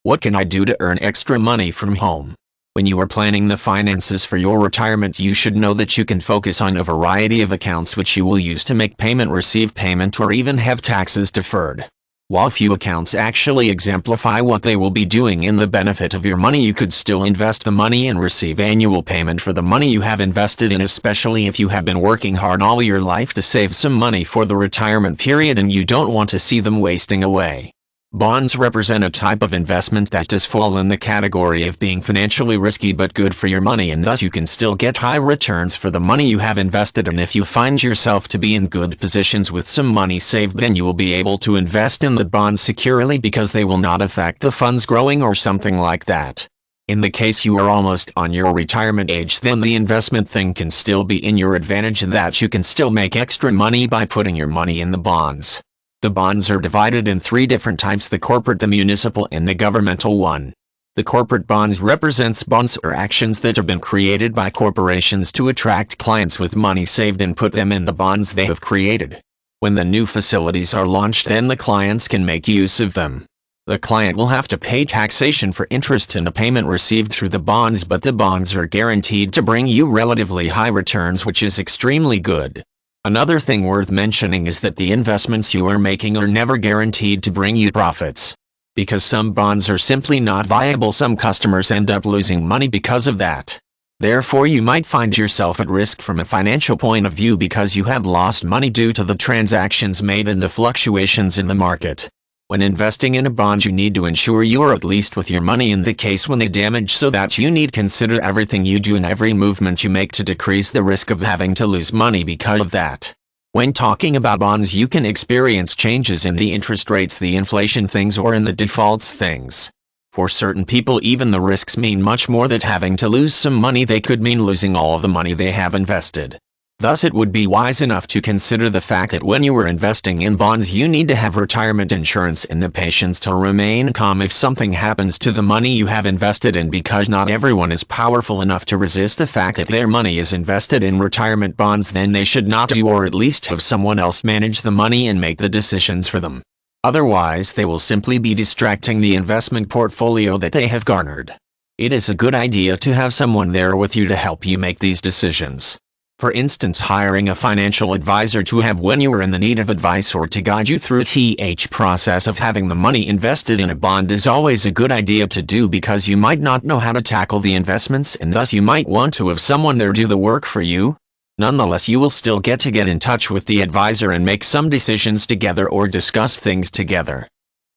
What can I do to earn extra money from home? When you are planning the finances for your retirement, you should know that you can focus on a variety of accounts which you will use to make payment, receive payment, or even have taxes deferred. While few accounts actually exemplify what they will be doing in the benefit of your money, you could still invest the money and receive annual payment for the money you have invested in, especially if you have been working hard all your life to save some money for the retirement period and you don't want to see them wasting away. Bonds represent a type of investment that does fall in the category of being financially risky but good for your money, and thus you can still get high returns for the money you have invested. And if you find yourself to be in good positions with some money saved, then you will be able to invest in the bonds securely because they will not affect the funds growing or something like that. In the case you are almost on your retirement age, then the investment thing can still be in your advantage, and that you can still make extra money by putting your money in the bonds. The bonds are divided in three different types: the corporate, the municipal, and the governmental one. The corporate bonds represents bonds or actions that have been created by corporations to attract clients with money saved and put them in the bonds they have created. When the new facilities are launched, then the clients can make use of them. The client will have to pay taxation for interest and a payment received through the bonds, but the bonds are guaranteed to bring you relatively high returns, which is extremely good. Another thing worth mentioning is that the investments you are making are never guaranteed to bring you profits. Because some bonds are simply not viable, some customers end up losing money because of that. Therefore, you might find yourself at risk from a financial point of view because you have lost money due to the transactions made and the fluctuations in the market. When investing in a bond, you need to ensure you are at least with your money in the case when they damage, so that you need consider everything you do and every movement you make to decrease the risk of having to lose money because of that. When talking about bonds, you can experience changes in the interest rates, the inflation things, or in the defaults things. For certain people, even the risks mean much more than having to lose some money. They could mean losing all of the money they have invested. Thus, it would be wise enough to consider the fact that when you are investing in bonds, you need to have retirement insurance and the patience to remain calm if something happens to the money you have invested in, because not everyone is powerful enough to resist the fact that their money is invested in retirement bonds. Then they should not do, or at least have someone else manage the money and make the decisions for them. Otherwise, they will simply be distracting the investment portfolio that they have garnered. It is a good idea to have someone there with you to help you make these decisions. For instance, hiring a financial advisor to have when you are in the need of advice or to guide you through the process of having the money invested in a bond is always a good idea to do, because you might not know how to tackle the investments and thus you might want to have someone there do the work for you. Nonetheless, you will still get in touch with the advisor and make some decisions together or discuss things together.